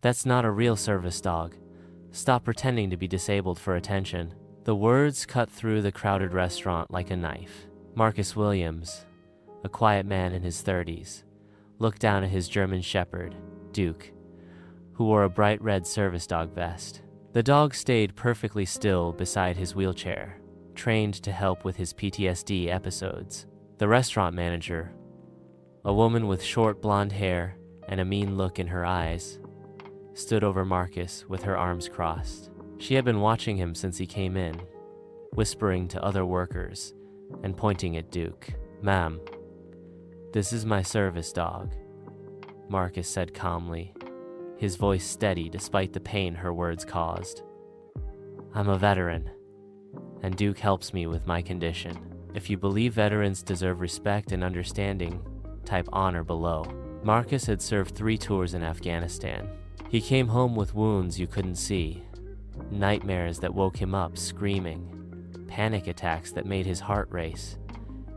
That's not a real service dog. Stop pretending to be disabled for attention." The words cut through the crowded restaurant like a knife. Marcus Williams, a quiet man in his 30s, looked down at his German shepherd, Duke, who wore a bright red service dog vest. The dog stayed perfectly still beside his wheelchair, trained to help with his PTSD episodes. The restaurant manager, a woman with short blonde hair and a mean look in her eyes, stood over Marcus with her arms crossed. She had been watching him since he came in, whispering to other workers and pointing at Duke. "Ma'am, this is my service dog," Marcus said calmly, his voice steady despite the pain her words caused. "I'm a veteran, and Duke helps me with my condition. If you believe veterans deserve respect and understanding, type honor below." Marcus had served 3 tours in Afghanistan. He came home with wounds you couldn't see, nightmares that woke him up screaming, panic attacks that made his heart race,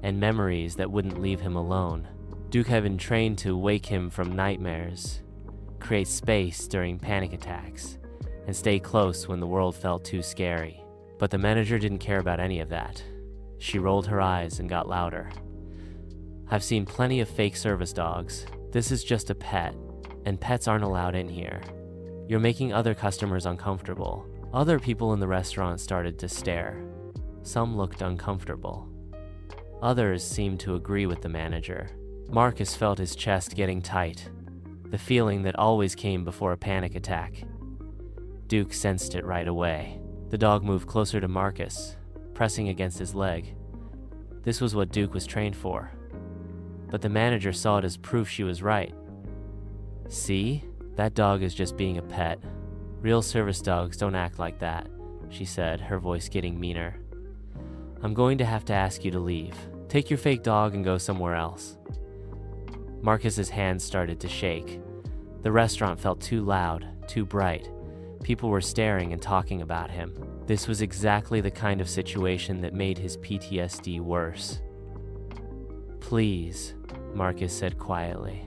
and memories that wouldn't leave him alone. Duke had been trained to wake him from nightmares, create space during panic attacks, and stay close when the world felt too scary. But the manager didn't care about any of that. She rolled her eyes and got louder. "I've seen plenty of fake service dogs. This is just a pet, and pets aren't allowed in here. You're making other customers uncomfortable." Other people in the restaurant started to stare. Some looked uncomfortable. Others seemed to agree with the manager. Marcus felt his chest getting tight, the feeling that always came before a panic attack. Duke sensed it right away. The dog moved closer to Marcus, pressing against his leg. This was what Duke was trained for. But the manager saw it as proof she was right. "See? That dog is just being a pet. Real service dogs don't act like that," she said, her voice getting meaner. "I'm going to have to ask you to leave. Take your fake dog and go somewhere else." Marcus's hands started to shake. The restaurant felt too loud, too bright. People were staring and talking about him. This was exactly the kind of situation that made his PTSD worse. "Please," Marcus said quietly.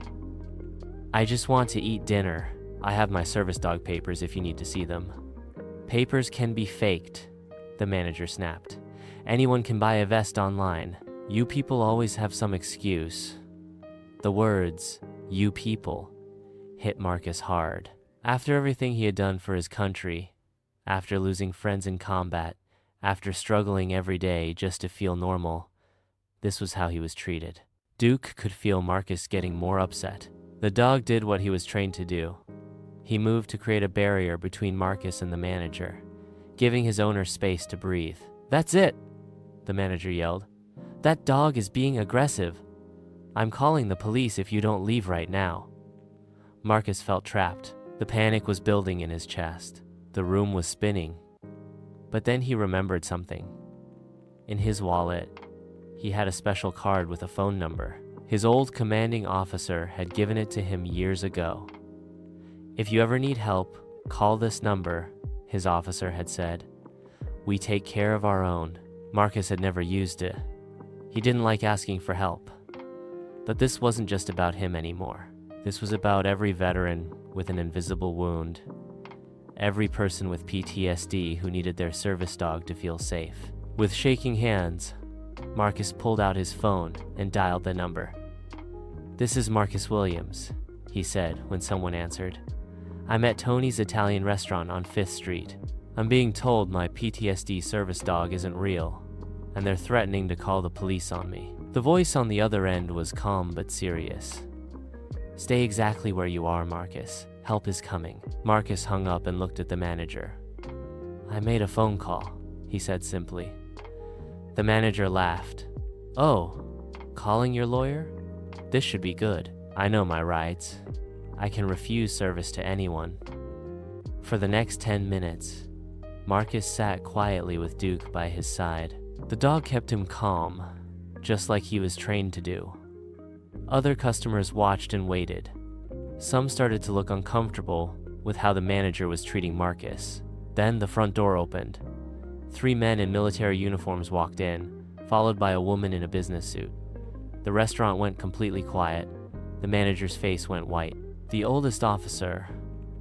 "I just want to eat dinner. I have my service dog papers if you need to see them." "Papers can be faked," the manager snapped. "Anyone can buy a vest online. You people always have some excuse." The words, "you people," hit Marcus hard. After everything he had done for his country, after losing friends in combat, after struggling every day just to feel normal, this was how he was treated. Duke could feel Marcus getting more upset. The dog did what he was trained to do. He moved to create a barrier between Marcus and the manager, giving his owner space to breathe. "That's it!" the manager yelled. "That dog is being aggressive. I'm calling the police if you don't leave right now." Marcus felt trapped. The panic was building in his chest. The room was spinning. But then he remembered something. In his wallet, he had a special card with a phone number. His old commanding officer had given it to him years ago. "If you ever need help, call this number," his officer had said. "We take care of our own." Marcus had never used it. He didn't like asking for help. But this wasn't just about him anymore. This was about every veteran with an invisible wound, every person with PTSD who needed their service dog to feel safe. With shaking hands, Marcus pulled out his phone and dialed the number. "This is Marcus Williams," he said when someone answered. "I'm at Tony's Italian restaurant on 5th Street. I'm being told my PTSD service dog isn't real, and they're threatening to call the police on me." The voice on the other end was calm but serious. "Stay exactly where you are, Marcus. Help is coming." Marcus hung up and looked at the manager. "I made a phone call," he said simply. The manager laughed. "Oh, calling your lawyer? This should be good. I know my rights. I can refuse service to anyone." For the next 10 minutes, Marcus sat quietly with Duke by his side. The dog kept him calm, just like he was trained to do. Other customers watched and waited. Some started to look uncomfortable with how the manager was treating Marcus. Then the front door opened. 3 men in military uniforms walked in, followed by a woman in a business suit. The restaurant went completely quiet. The manager's face went white. The oldest officer,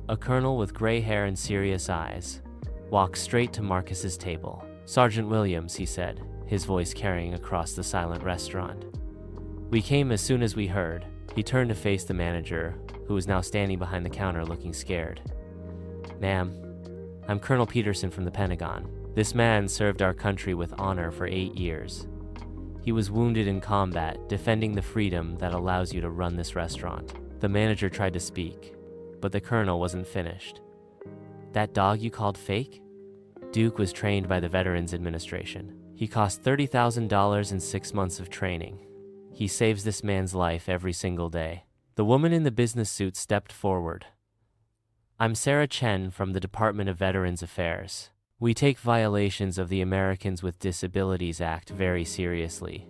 A colonel with gray hair and serious eyes walked straight to Marcus's table. "Sergeant Williams," he said, his voice carrying across the silent restaurant. "We came as soon as we heard." He turned to face the manager, who was now standing behind the counter looking scared. "Ma'am, I'm Colonel Peterson from the Pentagon. This man served our country with honor for 8 years. He was wounded in combat, defending the freedom that allows you to run this restaurant." The manager tried to speak, but the colonel wasn't finished. "That dog you called fake? Duke was trained by the Veterans Administration. He cost $30,000 and 6 months of training. He saves this man's life every single day." The woman in the business suit stepped forward. "I'm Sarah Chen from the Department of Veterans Affairs. We take violations of the Americans with Disabilities Act very seriously,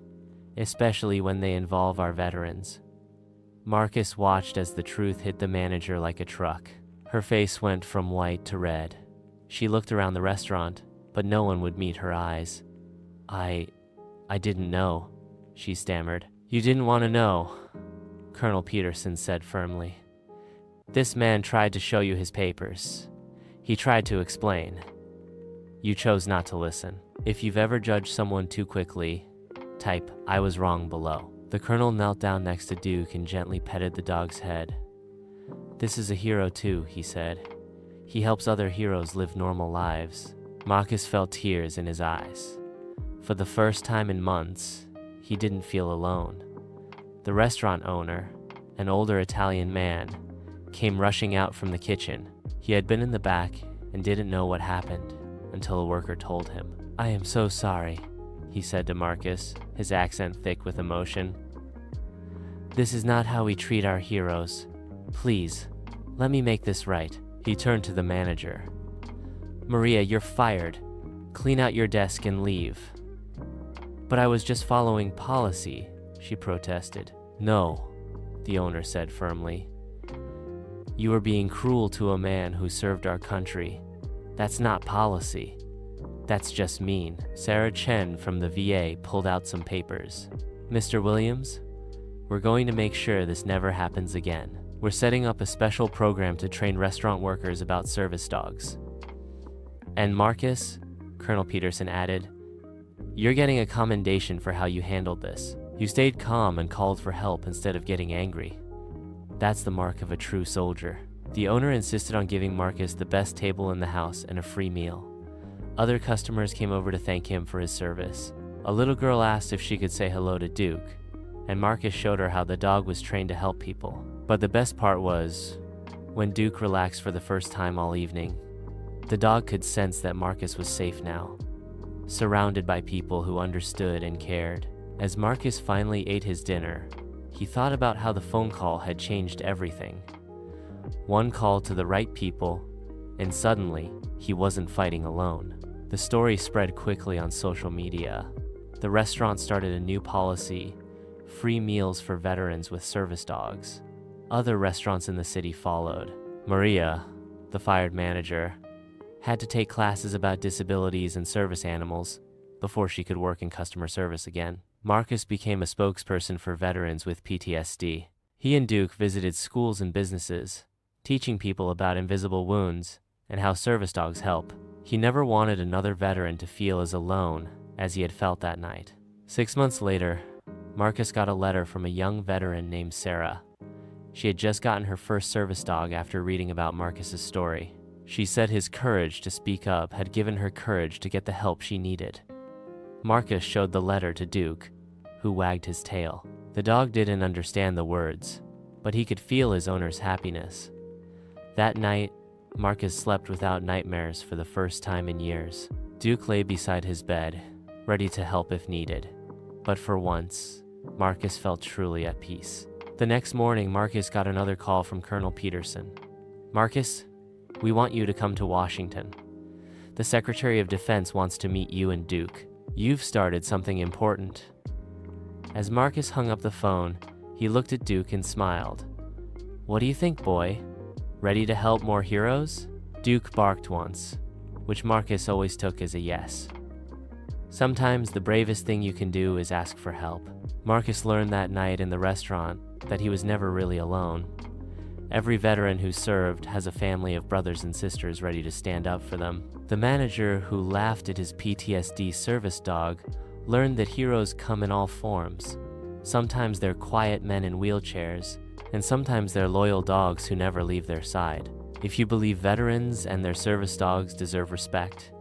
especially when they involve our veterans." Marcus watched as the truth hit the manager like a truck. Her face went from white to red. She looked around the restaurant, but no one would meet her eyes. I didn't know," she stammered. "You didn't want to know," Colonel Peterson said firmly. "This man tried to show you his papers. He tried to explain. You chose not to listen. If you've ever judged someone too quickly, type 'I was wrong' below." The colonel knelt down next to Duke and gently petted the dog's head. "This is a hero too," he said. "He helps other heroes live normal lives." Marcus felt tears in his eyes. For the first time in months, he didn't feel alone. The restaurant owner, an older Italian man, came rushing out from the kitchen. He had been in the back and didn't know what happened until a worker told him. "I am so sorry," he said to Marcus, his accent thick with emotion. "This is not how we treat our heroes. Please, let me make this right." He turned to the manager. "Maria, you're fired. Clean out your desk and leave." "But I was just following policy," she protested. "No," the owner said firmly. "You are being cruel to a man who served our country. That's not policy. That's just mean." Sarah Chen from the VA pulled out some papers. "Mr. Williams, we're going to make sure this never happens again. We're setting up a special program to train restaurant workers about service dogs. And Marcus," Colonel Peterson added, "you're getting a commendation for how you handled this. You stayed calm and called for help instead of getting angry. That's the mark of a true soldier." The owner insisted on giving Marcus the best table in the house and a free meal. Other customers came over to thank him for his service. A little girl asked if she could say hello to Duke, and Marcus showed her how the dog was trained to help people. But the best part was, when Duke relaxed for the first time all evening, the dog could sense that Marcus was safe now, surrounded by people who understood and cared. As Marcus finally ate his dinner, he thought about how the phone call had changed everything. One call to the right people, and suddenly, he wasn't fighting alone. The story spread quickly on social media. The restaurant started a new policy: free meals for veterans with service dogs. Other restaurants in the city followed. Maria, the fired manager, had to take classes about disabilities and service animals before she could work in customer service again. Marcus became a spokesperson for veterans with PTSD. He and Duke visited schools and businesses, teaching people about invisible wounds and how service dogs help. He never wanted another veteran to feel as alone as he had felt that night. 6 months later, Marcus got a letter from a young veteran named Sarah. She had just gotten her first service dog after reading about Marcus's story. She said his courage to speak up had given her courage to get the help she needed. Marcus showed the letter to Duke, who wagged his tail. The dog didn't understand the words, but he could feel his owner's happiness. That night, Marcus slept without nightmares for the first time in years. Duke lay beside his bed, ready to help if needed. But for once, Marcus felt truly at peace. The next morning, Marcus got another call from Colonel Peterson. "Marcus, we want you to come to Washington. The Secretary of Defense wants to meet you and Duke. You've started something important." As Marcus hung up the phone, he looked at Duke and smiled. "What do you think, boy? Ready to help more heroes?" Duke barked once, which Marcus always took as a yes. Sometimes the bravest thing you can do is ask for help. Marcus learned that night in the restaurant that he was never really alone. Every veteran who served has a family of brothers and sisters ready to stand up for them. The manager who laughed at his PTSD service dog learned that heroes come in all forms. Sometimes they're quiet men in wheelchairs, and sometimes they're loyal dogs who never leave their side. If you believe veterans and their service dogs deserve respect,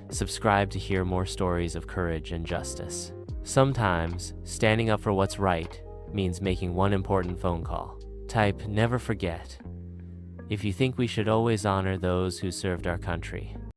subscribe to hear more stories of courage and justice. Sometimes, standing up for what's right means making one important phone call. Type "never forget" if you think we should always honor those who served our country.